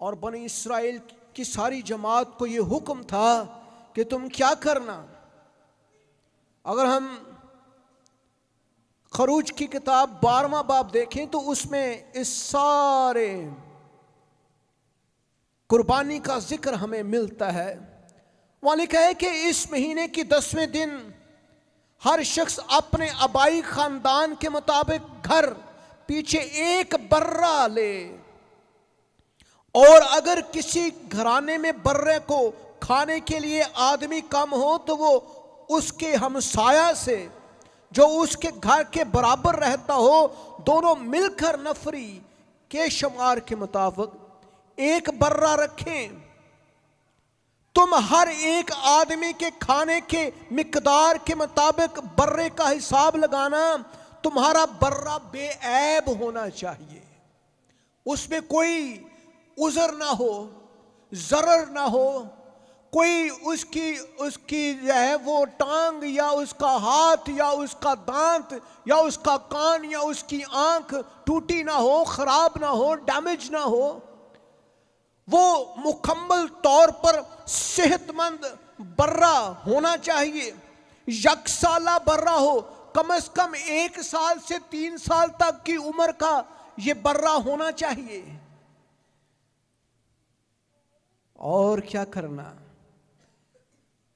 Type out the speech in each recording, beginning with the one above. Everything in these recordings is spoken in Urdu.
اور بنی اسرائیل کی ساری جماعت کو یہ حکم تھا کہ تم کیا کرنا. اگر ہم خروج کی کتاب 12واں باب دیکھیں تو اس میں اس سارے قربانی کا ذکر ہمیں ملتا ہے. وہاں لکھا ہے کہ اس مہینے کی 10ویں دن ہر شخص اپنے آبائی خاندان کے مطابق گھر پیچھے ایک برہ لے، اور اگر کسی گھرانے میں برے کو کھانے کے لیے آدمی کم ہو تو وہ اس کے ہمسایہ سے جو اس کے گھر کے برابر رہتا ہو دونوں مل کر نفری کے شمار کے مطابق ایک برہ رکھیں. تم ہر ایک آدمی کے کھانے کے مقدار کے مطابق برے کا حساب لگانا. تمہارا برہ بے عیب ہونا چاہیے، اس میں کوئی عذر نہ ہو، ضرر نہ ہو، کوئی اس کی جو ہے وہ ٹانگ یا اس کا ہاتھ یا اس کا دانت یا اس کا کان یا اس کی آنکھ ٹوٹی نہ ہو، خراب نہ ہو، ڈیمیج نہ ہو. وہ مکمل طور پر صحت مند برہ ہونا چاہیے. یکسالہ برہ ہو، کم از کم 1 سال سے 3 سال تک کی عمر کا یہ برہ ہونا چاہیے. اور کیا کرنا؟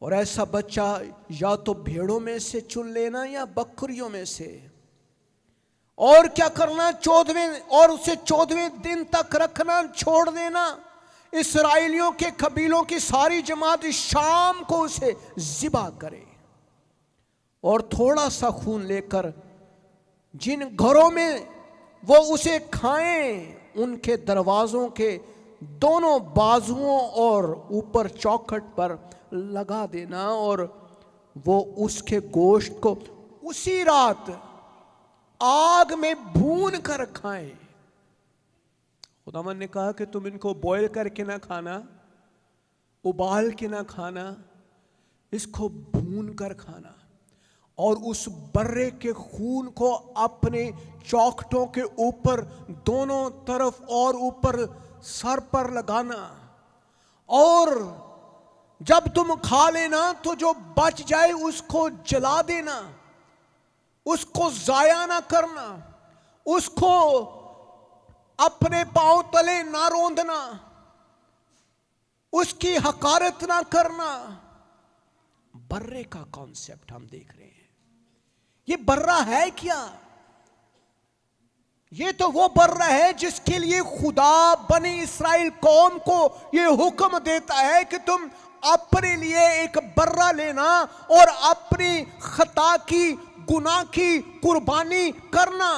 اور ایسا بچہ یا تو بھیڑوں میں سے چن لینا یا بکریوں میں سے. اور کیا کرنا؟ 14ویں دن تک رکھنا، چھوڑ دینا. اسرائیلیوں کے قبیلوں کی ساری جماعت شام کو اسے ذبح کرے اور تھوڑا سا خون لے کر جن گھروں میں وہ اسے کھائیں ان کے دروازوں کے دونوں بازوؤں اور اوپر چوکھٹ پر لگا دینا، اور وہ اس کے گوشت کو اسی رات آگ میں بھون کر کھائیں. خداوند نے کہا کہ تم ان کو بوائل کر کے نہ کھانا، ابال کے نہ کھانا، اس کو بھون کر کھانا. اور اس برے کے خون کو اپنے چوکھٹوں کے اوپر دونوں طرف اور اوپر سر پر لگانا. اور جب تم کھا لینا تو جو بچ جائے اس کو جلا دینا، اس کو ضائع نہ کرنا، اس کو اپنے پاؤں تلے نہ روندنا، اس کی حقارت نہ کرنا. برے کا کانسیپٹ ہم دیکھ رہے ہیں. یہ برہ ہے کیا؟ یہ تو وہ برہ ہے جس کے لیے خدا بنی اسرائیل قوم کو یہ حکم دیتا ہے کہ تم اپنے لیے ایک برہ لینا اور اپنی خطا کی، گناہ کی قربانی کرنا.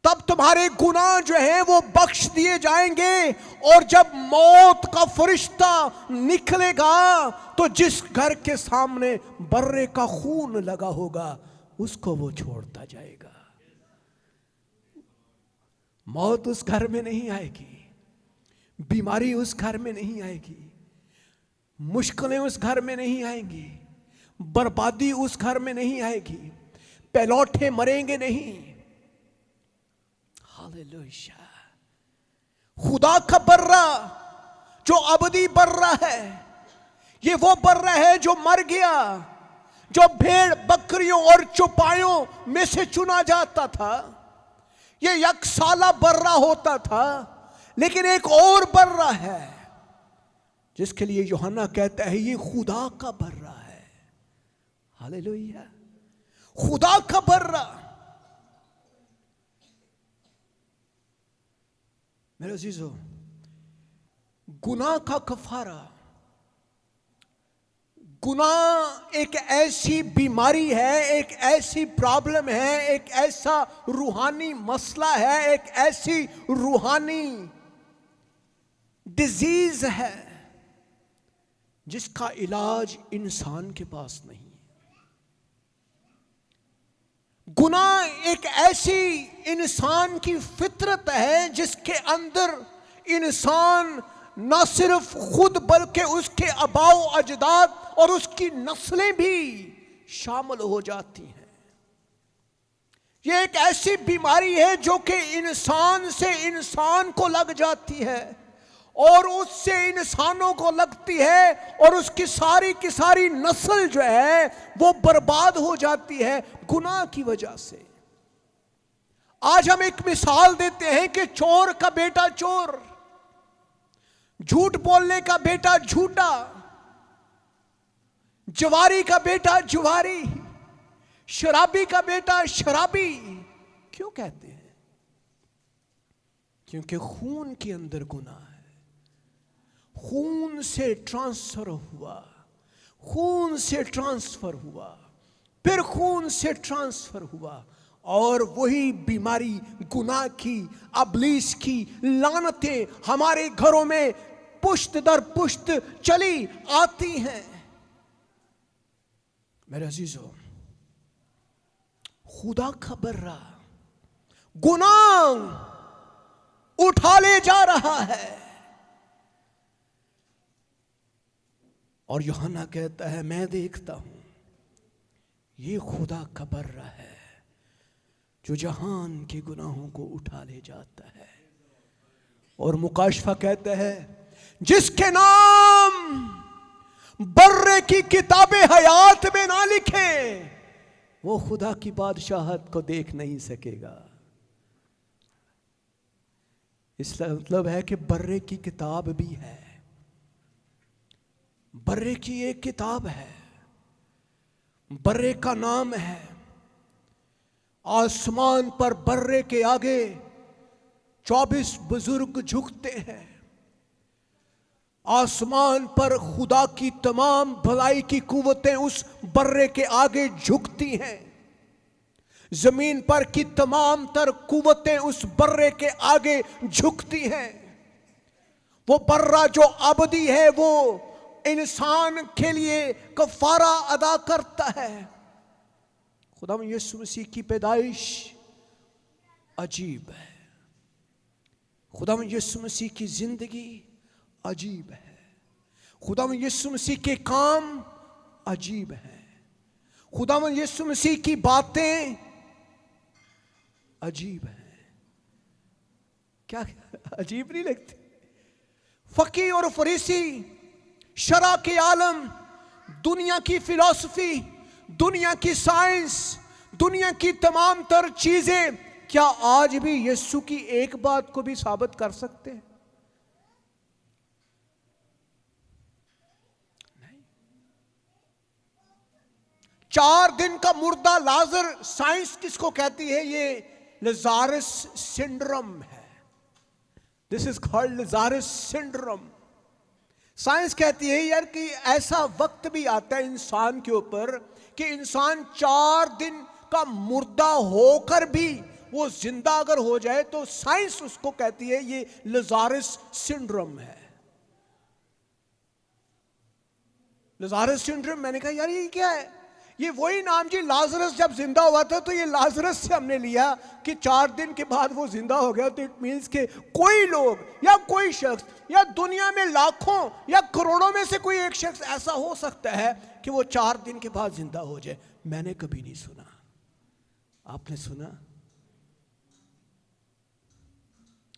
تب تمہارے گناہ جو ہیں وہ بخش دیے جائیں گے. اور جب موت کا فرشتہ نکلے گا تو جس گھر کے سامنے برے کا خون لگا ہوگا اس کو وہ چھوڑتا جائے گا. موت اس گھر میں نہیں آئے گی، بیماری اس گھر میں نہیں آئے گی، مشکلیں اس گھر میں نہیں آئیں گی، بربادی اس گھر میں نہیں آئے گی، پہلوٹے مریں گے نہیں. ہاللویا. خدا کا برہ جو ابدی برہ ہے، یہ وہ برہ ہے جو مر گیا، جو بھیڑ بکریوں اور چوپایوں میں سے چنا جاتا تھا. یہ 1 سالہ برہ ہوتا تھا. لیکن ایک اور برہ ہے جس کے لیے یوحنا کہتا ہے یہ خدا کا برہ ہے. ہاللویا. خدا کا برہ. میرے عزیزو، گناہ کا کفارہ، گناہ ایک ایسی بیماری ہے، ایک ایسی پرابلم ہے، ایک ایسا روحانی مسئلہ ہے، ایک ایسی روحانی ڈیزیز ہے جس کا علاج انسان کے پاس نہیں. گناہ ایک ایسی انسان کی فطرت ہے جس کے اندر انسان نہ صرف خود بلکہ اس کے آباء و اجداد اور اس کی نسلیں بھی شامل ہو جاتی ہیں. یہ ایک ایسی بیماری ہے جو کہ انسان سے انسان کو لگ جاتی ہے اور اس سے انسانوں کو لگتی ہے اور اس کی ساری نسل جو ہے وہ برباد ہو جاتی ہے گناہ کی وجہ سے۔ آج ہم ایک مثال دیتے ہیں کہ چور کا بیٹا چور، جھوٹ بولنے کا بیٹا جھوٹا، جواری کا بیٹا جواری، شرابی کا بیٹا شرابی۔ کیوں کہتے ہیں؟ کیونکہ خون کے اندر گناہ ہے، خون سے ٹرانسفر ہوا، خون سے ٹرانسفر ہوا، پھر خون سے ٹرانسفر ہوا، اور وہی بیماری گناہ کی، ابلیس کی لعنتیں ہمارے گھروں میں پشت در پشت چلی آتی ہیں۔ میرے عزیزو، خدا کا برا گناہ اٹھا لے جا رہا ہے، اور یوحنا کہتا ہے میں دیکھتا ہوں یہ خدا کا برا ہے جو جہان کے گناہوں کو اٹھا لے جاتا ہے۔ اور مکاشفہ کہتا ہے جس کے نام برے کی کتاب حیات میں نہ لکھے وہ خدا کی بادشاہت کو دیکھ نہیں سکے گا۔ اس کا مطلب ہے کہ برے کی کتاب بھی ہے، برے کی ایک کتاب ہے، برے کا نام ہے۔ آسمان پر برے کے آگے 24 بزرگ جھکتے ہیں، آسمان پر خدا کی تمام بھلائی کی قوتیں اس برے کے آگے جھکتی ہیں، زمین پر کی تمام تر قوتیں اس برے کے آگے جھکتی ہیں۔ وہ برا جو ابدی ہے وہ انسان کے لیے کفارہ ادا کرتا ہے۔ خدا یسوع مسیح کی پیدائش عجیب ہے، خدا یسوع مسیح کی زندگی عجیب ہے، خدا یسوع مسیح کے کام عجیب ہیں، خدا یسوع مسیح کی باتیں عجیب ہیں۔ کیا عجیب نہیں لگتی؟ فقی اور فریسی، شرع کے عالم، دنیا کی فلسفی، دنیا کی سائنس، دنیا کی تمام تر چیزیں کیا آج بھی یسوع کی ایک بات کو بھی ثابت کر سکتے ہیں؟ نہیں۔ 4 دن کا مردہ لازر، سائنس کس کو کہتی ہے؟ یہ لزارس سنڈروم ہے۔ This is called Lazarus syndrome. Science کہتی ہے یار کہ ایسا وقت بھی آتا ہے انسان کے اوپر کہ انسان 4 دن کا مردہ ہو کر بھی وہ زندہ اگر ہو جائے تو سائنس اس کو کہتی ہے یہ لزارس سنڈروم ہے۔ لزارس سنڈروم، میں نے کہا یار یہ کیا ہے؟ یہ وہی نام جی، لازرس جب زندہ ہوا تھا تو یہ لازرس سے ہم نے لیا کہ 4 دن کے بعد وہ زندہ ہو گیا، تو اٹ مینس کہ کوئی لوگ یا کوئی شخص یا دنیا میں لاکھوں یا کروڑوں میں سے کوئی ایک شخص ایسا ہو سکتا ہے کہ وہ 4 دن کے بعد زندہ ہو جائے۔ میں نے کبھی نہیں سنا، آپ نے سنا؟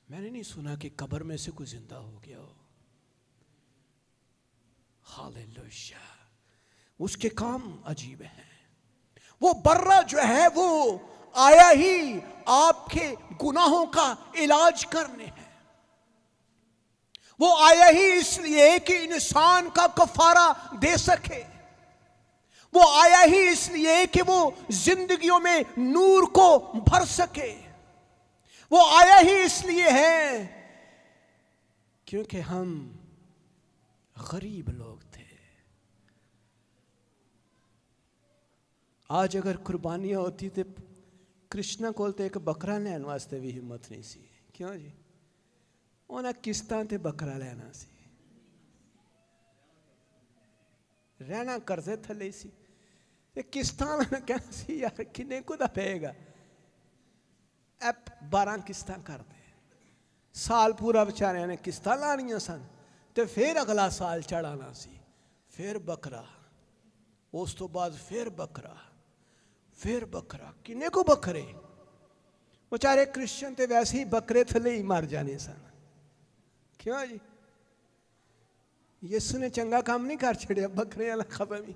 میں نے نہیں سنا کہ قبر میں سے کوئی زندہ ہو گیا ہو۔ ہاللیلویا، اس کے کام عجیب ہیں۔ وہ برا جو ہے وہ آیا ہی آپ کے گناہوں کا علاج کرنے ہے، وہ آیا ہی اس لیے کہ انسان کا کفارہ دے سکے، وہ آیا ہی اس لیے کہ وہ زندگیوں میں نور کو بھر سکے، وہ آیا ہی اس لیے ہے کیونکہ ہم غریب لوگ تھے۔ آج اگر قربانیاں ہوتی تو کرشنا کولتے ایک بکرا لین واسطے بھی ہمت نہیں سی۔ کیوں جی؟ انہیں کستان تے بکرا لینا سی، رہنا کرزے تھلے سی، کستان کہنا سی یار کنے کو دا پہے گا، ایپ 12 کستان کر دے، سال پورا بچارے نے کستان لانیاں سن، تے پھر اگلا سال چڑھانا سی، پھر بکرا، اس تو بعد پھر بکرا، پھر بکرا، کنے کو بکرے؟ ਵਿਚਾਰੇ ਕ੍ਰਿਸਚਨ ਤੇ ਵੈਸੇ ਹੀ ਬੱਕਰੇ ਥੱਲੇ ਹੀ ਮਰ ਜਾਣੇ ਸਨ। ਕਿਉਂ ਜੀ? ਯਿਸੂ ਨੇ ਚੰਗਾ ਕੰਮ ਨਹੀਂ ਕਰ ਛੜਿਆ, ਬੱਕਰਿਆਂ ਵਾਲਾ ਖਤਮ ਹੀ।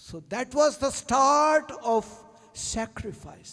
so that was the start of sacrifice।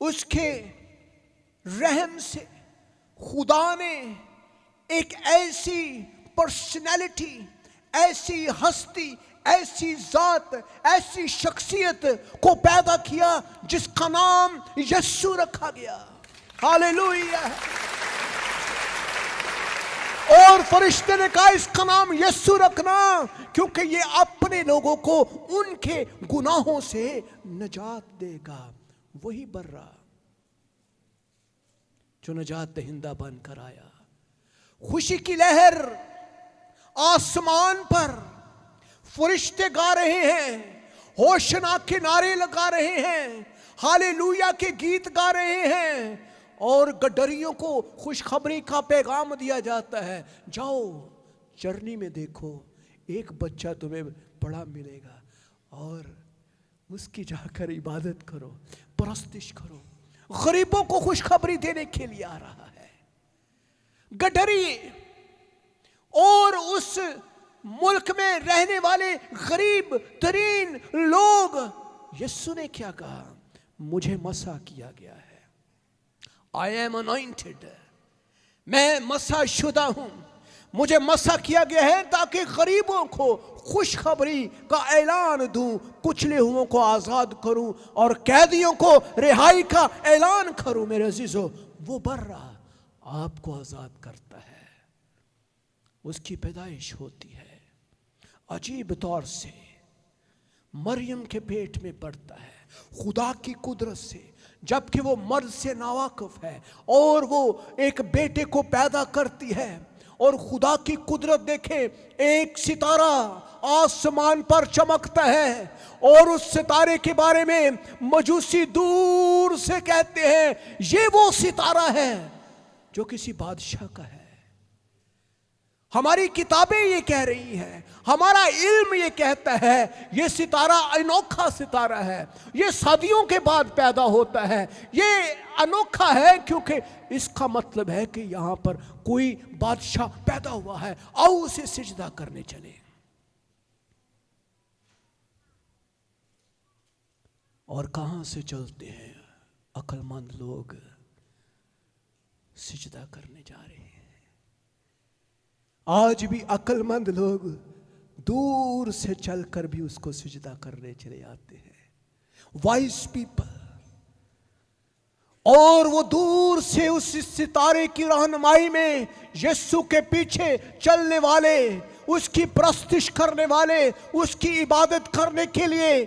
اس کے رحم سے خدا نے ایک ایسی پرسنالٹی، ایسی ہستی، ایسی ذات، ایسی شخصیت کو پیدا کیا جس کا نام یسوع رکھا گیا. ہاللویا. اور فرشتے نے کہا اس کا نام یسوع رکھنا کیونکہ یہ اپنے لوگوں کو ان کے گناہوں سے نجات دے گا. وہی برا جو نجات دہندہ بن کر آیا. خوشی کی لہر آسمان پر، فرشتے گا رہے ہیں، ہوشنا کے نعرے لگا رہے ہیں، ہاللویا کے گیت گا رہے ہیں، اور گڈریوں کو خوشخبری کا پیغام دیا جاتا ہے. جاؤ چرنی میں دیکھو، ایک بچہ تمہیں بڑا ملے گا اور اس کی جا کر عبادت کرو، پرستش کرو. غریبوں کو خوشخبری دینے کے لیے آ رہا ہے. گڈری اور اس ملک میں رہنے والے غریب ترین لوگ، یسوع نے کیا کہا؟ مجھے مسح کیا گیا ہے. I am anointed. میں مسح شدہ ہوں، مجھے مسح کیا گیا ہے تاکہ غریبوں کو خوشخبری کا اعلان دوں، کچلے ہوئوں کو آزاد کروں اور قیدیوں کو رہائی کا اعلان کروں. میرے عزیزو، وہ برا آپ کو آزاد کرتا ہے. اس کی پیدائش ہوتی ہے عجیب طور سے، مریم کے پیٹ میں پڑتا ہے خدا کی قدرت سے، جبکہ وہ مرد سے ناواقف ہے، اور وہ ایک بیٹے کو پیدا کرتی ہے. اور خدا کی قدرت دیکھیں، ایک ستارہ آسمان پر چمکتا ہے، اور اس ستارے کے بارے میں مجوسی دور سے کہتے ہیں یہ وہ ستارہ ہے جو کسی بادشاہ کا ہے. ہماری کتابیں یہ کہہ رہی ہیں، ہمارا علم یہ کہتا ہے یہ ستارہ انوکھا ستارہ ہے، یہ صدیوں کے بعد پیدا ہوتا ہے. یہ انوکھا ہے کیونکہ اس کا مطلب ہے کہ یہاں پر کوئی بادشاہ پیدا ہوا ہے. آؤ اسے سجدہ کرنے چلے. اور کہاں سے چلتے ہیں عقل مند لوگ؟ سجدہ کرنے جا رہے ہیں. آج بھی عقل مند لوگ دور سے چل کر بھی اس کو سجدہ کرنے چلے آتے ہیں. Voice people. اور وہ دور سے اس ستارے کی رہنمائی میں یسوع کے پیچھے چلنے والے، اس کی پرستش کرنے والے، اس کی عبادت کرنے کے لیے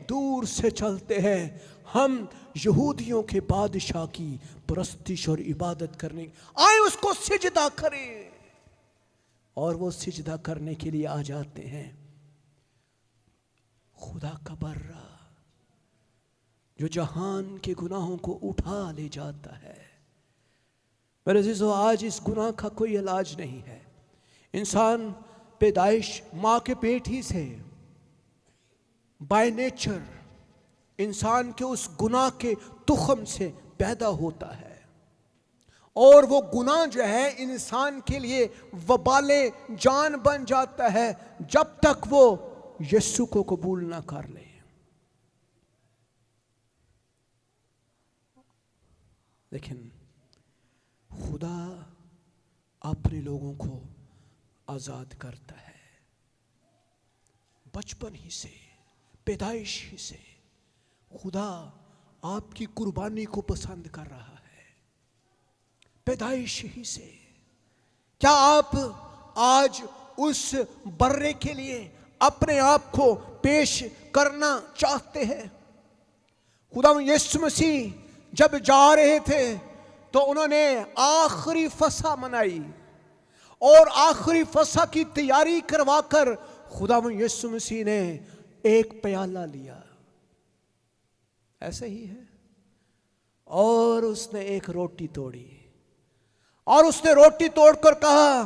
دور سے چلتے ہیں. ہم یہودیوں کے بادشاہ کی پرستش اور عبادت کرنے آئے، اس کو سجدہ کریں. اور وہ سجدہ کرنے کے لیے آ جاتے ہیں. خدا کا برا جو جہان کے گناہوں کو اٹھا لے جاتا ہے. میرے عزیزو، آج اس گناہ کا کوئی علاج نہیں ہے. انسان پیدائش ماں کے پیٹ ہی سے بائی نیچر انسان کے اس گناہ کے تخم سے پیدا ہوتا ہے، اور وہ گناہ جو ہے انسان کے لیے وبال جان بن جاتا ہے جب تک وہ یسوع کو قبول نہ کر لے. لیکن خدا اپنے لوگوں کو آزاد کرتا ہے. بچپن ہی سے، پیدائش ہی سے خدا آپ کی قربانی کو پسند کر رہا ہے. پیدائش ہی سے. کیا آپ آج اس برے کے لیے اپنے آپ کو پیش کرنا چاہتے ہیں؟ خدا یسوع مسیح جب جا رہے تھے تو انہوں نے آخری فسح منائی، اور آخری فسح کی تیاری کروا کر خدا یسوع مسیح نے ایک پیالہ لیا، ایسے ہی ہے، اور اس نے ایک روٹی توڑی، اور اس نے روٹی توڑ کر کہا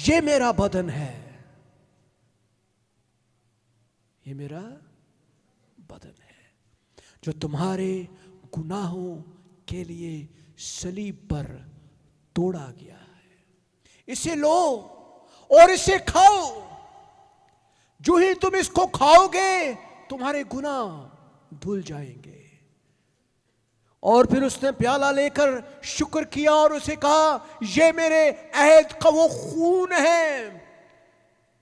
یہ میرا بدن ہے، یہ میرا بدن ہے جو تمہارے گناہوں کے لیے صلیب پر توڑا گیا ہے. اسے لو اور اسے کھاؤ. جو ہی تم اس کو کھاؤ گے تمہارے گناہ دھل جائیں گے. اور پھر اس نے پیالہ لے کر شکر کیا اور اسے کہا یہ میرے عہد کا وہ خون ہے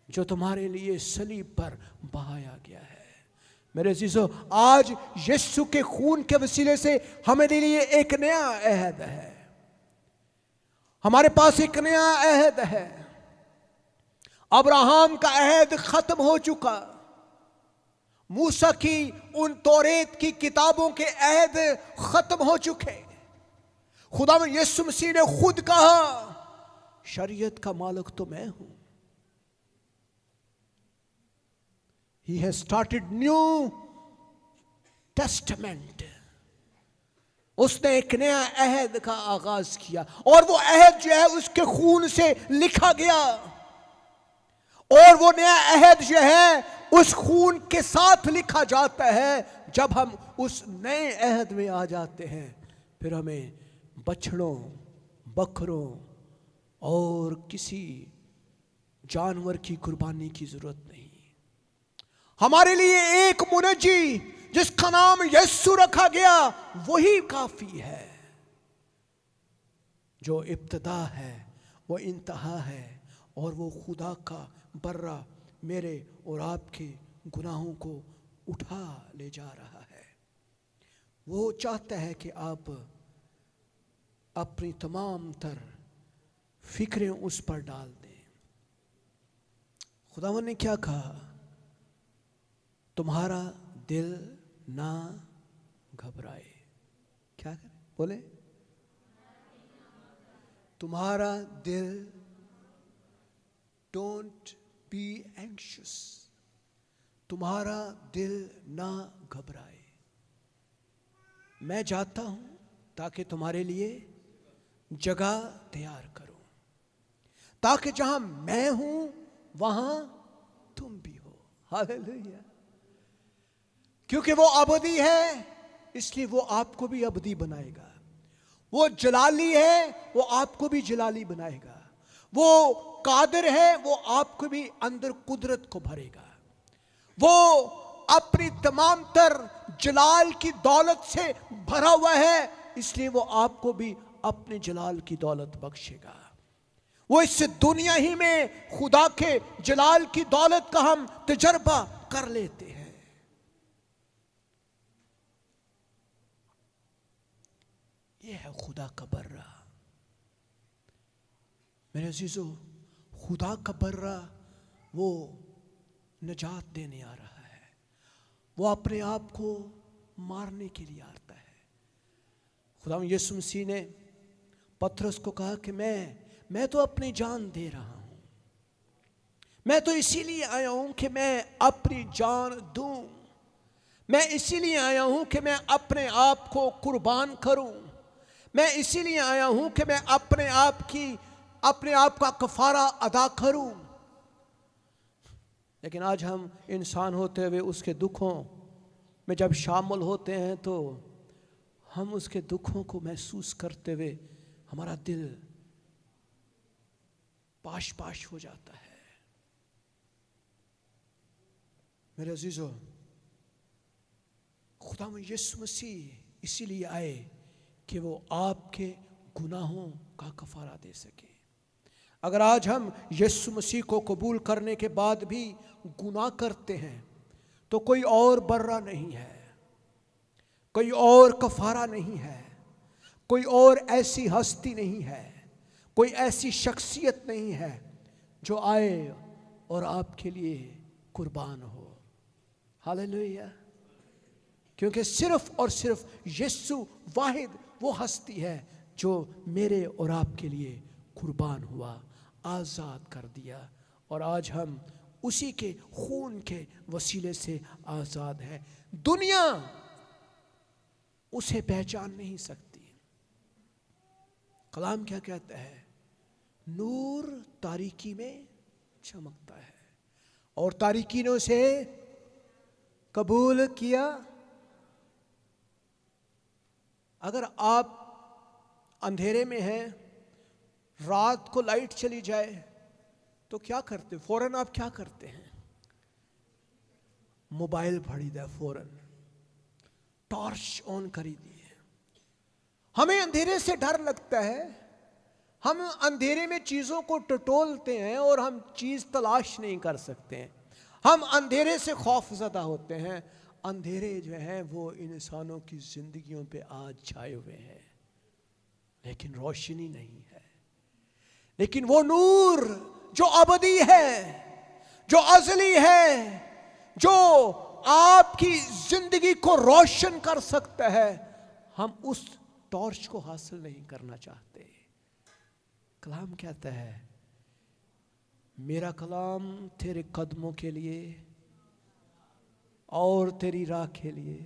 جو تمہارے لیے صلیب پر بہایا گیا ہے۔ میرے عزیزو، آج یسوع کے خون کے وسیلے سے ہمارے لیے ایک نیا عہد ہے، ہمارے پاس ایک نیا عہد ہے۔ ابراہم کا عہد ختم ہو چکا، موسیٰ کی ان توریت کی کتابوں کے عہد ختم ہو چکے۔ خداوند یسوع مسیح نے خود کہا شریعت کا مالک تو میں ہوں۔ He has started new testament. اس نے ایک نیا عہد کا آغاز کیا، اور وہ عہد جو ہے اس کے خون سے لکھا گیا، اور وہ نیا عہد جو ہے اس خون کے ساتھ لکھا جاتا ہے۔ جب ہم اس نئے عہد میں آ جاتے ہیں پھر ہمیں بچڑوں، بکروں اور کسی جانور کی قربانی کی ضرورت نہیں۔ ہمارے لیے ایک منجی جس کا نام یسوع رکھا گیا وہی کافی ہے، جو ابتدا ہے، وہ انتہا ہے، اور وہ خدا کا برہ میرے اور آپ کے گناہوں کو اٹھا لے جا رہا ہے۔ وہ چاہتا ہے کہ آپ اپنی تمام تر فکریں اس پر ڈال دیں۔ خداوند نے کیا کہا؟ تمہارا دل نہ گھبرائے۔ کیا کرے؟ بولے، تمہارا دل، ڈونٹ بی اینکشس، تمہارا دل نہ گھبرائے۔ میں جاتا ہوں تاکہ تمہارے لیے جگہ تیار کروں، تاکہ جہاں میں ہوں وہاں تم بھی ہو۔ ہاللیلویا۔ کیونکہ وہ ابدی ہے اس لیے وہ آپ کو بھی ابدی بنائے گا۔ وہ جلالی ہے، وہ آپ کو بھی جلالی بنائے گا۔ وہ قادر ہے، وہ آپ کو بھی اندر قدرت کو بھرے گا۔ وہ اپنی تمام تر جلال کی دولت سے بھرا ہوا ہے، اس لیے وہ آپ کو بھی اپنے جلال کی دولت بخشے گا۔ وہ اس دنیا ہی میں خدا کے جلال کی دولت کا ہم تجربہ کر لیتے ہیں۔ یہ ہے خدا کا برہ۔ میرے عزیزو، خدا کا برہ وہ نجات دینے آ رہا ہے، وہ اپنے آپ کو مارنے کے لیے آتا ہے۔ خدا یسوع مسیح نے پترس کو کہا کہ میں تو اپنی جان دے رہا ہوں، میں تو اسی لیے آیا ہوں کہ میں اپنی جان دوں، میں اسی لیے آیا ہوں کہ میں اپنے آپ کو قربان کروں، میں اسی لیے آیا ہوں کہ میں اپنے آپ کا کفارہ ادا کروں۔ لیکن آج ہم انسان ہوتے ہوئے اس کے دکھوں میں جب شامل ہوتے ہیں تو ہم اس کے دکھوں کو محسوس کرتے ہوئے ہمارا دل پاش پاش ہو جاتا ہے۔ میرے عزیزو، خدا یسوع مسیح اسی لیے آئے کہ وہ آپ کے گناہوں کا کفارہ دے سکے۔ اگر آج ہم یسوع مسیح کو قبول کرنے کے بعد بھی گناہ کرتے ہیں تو کوئی اور برہ نہیں ہے، کوئی اور کفارہ نہیں ہے، کوئی اور ایسی ہستی نہیں ہے، کوئی ایسی شخصیت نہیں ہے جو آئے اور آپ کے لیے قربان ہو۔ ہاللیلویا۔ کیونکہ صرف اور صرف یسوع واحد وہ ہستی ہے جو میرے اور آپ کے لیے قربان ہوا، آزاد کر دیا، اور آج ہم اسی کے خون کے وسیلے سے آزاد ہیں۔ دنیا اسے پہچان نہیں سکتی۔ کلام کیا کہتا ہے؟ نور تاریکی میں چمکتا ہے اور تاریکی نے اسے قبول کیا۔ اگر آپ اندھیرے میں ہیں، رات کو لائٹ چلی جائے تو کیا کرتے؟ فوراً آپ کیا کرتے ہیں؟ موبائل پھڑی دے، فوراً ٹارچ آن کری دیے، ہمیں اندھیرے سے ڈر لگتا ہے، ہم اندھیرے میں چیزوں کو ٹٹولتے ہیں اور ہم چیز تلاش نہیں کر سکتے ہیں، ہم اندھیرے سے خوف زدہ ہوتے ہیں۔ اندھیرے جو ہیں وہ انسانوں کی زندگیوں پہ آج چھائے ہوئے ہیں، لیکن روشنی نہیں ہے۔ لیکن وہ نور جو ابدی ہے، جو ازلی ہے، جو آپ کی زندگی کو روشن کر سکتا ہے، ہم اس ٹارچ کو حاصل نہیں کرنا چاہتے۔ کلام کہتا ہے میرا کلام تیرے قدموں کے لیے اور تیری راہ کے لیے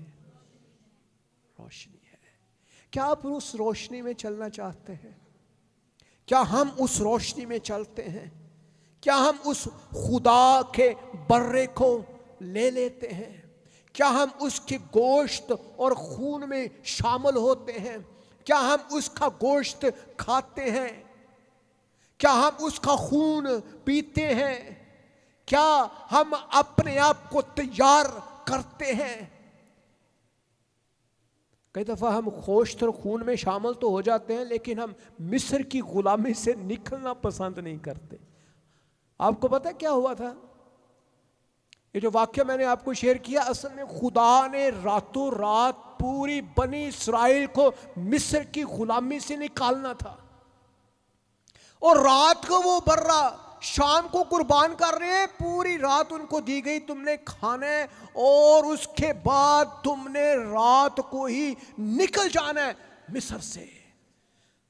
روشنی ہے۔ کیا آپ اس روشنی میں چلنا چاہتے ہیں؟ کیا ہم اس روشنی میں چلتے ہیں؟ کیا ہم اس خدا کے برے کو لے لیتے ہیں؟ کیا ہم اس کے گوشت اور خون میں شامل ہوتے ہیں؟ کیا ہم اس کا گوشت کھاتے ہیں؟ کیا ہم اس کا خون پیتے ہیں؟ کیا ہم اپنے آپ کو تیار کرتے ہیں؟ کئی دفعہ ہم گوشت اور خون میں شامل تو ہو جاتے ہیں، لیکن ہم مصر کی غلامی سے نکلنا پسند نہیں کرتے۔ آپ کو پتہ کیا ہوا تھا؟ یہ جو واقعہ میں نے آپ کو شیئر کیا، اصل میں خدا نے راتوں رات پوری بنی اسرائیل کو مصر کی غلامی سے نکالنا تھا، اور رات کو وہ برا شام کو قربان کر رہے ہیں، پوری رات ان کو دی گئی تم نے کھانا ہے، اور اس کے بعد تم نے رات کو ہی نکل جانا ہے مصر سے۔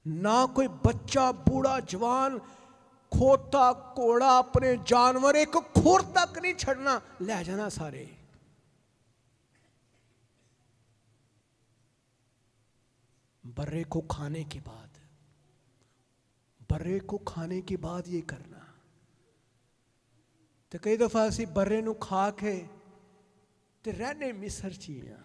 نہ کوئی بچہ، بوڑھا، جوان، کھوتا، کوڑا، اپنے جانور ایک کھور تک نہیں چھڑنا، لے جانا سارے۔ برے کو کھانے کے بعد، برے کو کھانے کے بعد یہ کرنا۔ تو کئی دفعہ اسی برے نو کھا کے تے رہنے مصر چیاں،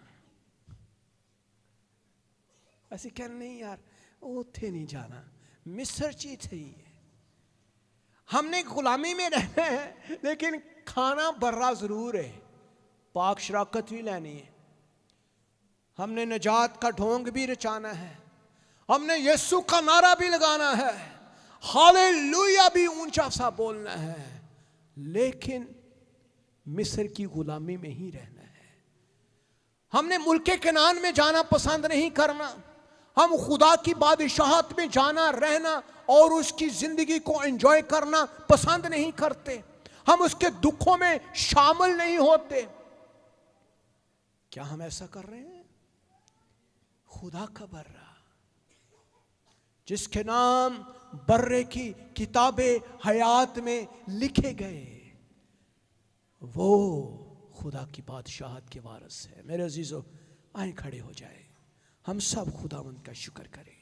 اسی کہنے نہیں یار اوتھے نہیں جانا، مصر چی تھی۔ ہم نے غلامی میں رہنا ہے، لیکن کھانا برا ضرور ہے، پاک شراکت بھی لینی ہے، ہم نے نجات کا ڈھونگ بھی رچانا ہے، ہم نے یسوع کا نعرہ بھی لگانا ہے، ہالےلویا بھی اونچا سا بولنا ہے، لیکن مصر کی غلامی میں ہی رہنا ہے۔ ہم نے ملک کنعان میں جانا پسند نہیں کرنا، ہم خدا کی بادشاہت میں جانا، رہنا اور اس کی زندگی کو انجوائے کرنا پسند نہیں کرتے، ہم اس کے دکھوں میں شامل نہیں ہوتے۔ کیا ہم ایسا کر رہے ہیں؟ خدا کا برہ جس کے نام برے کی کتاب حیات میں لکھے گئے، وہ خدا کی بادشاہت کے وارث ہے۔ میرے عزیزو، آئیں کھڑے ہو جائیں، ہم سب خداوند کا شکر کریں۔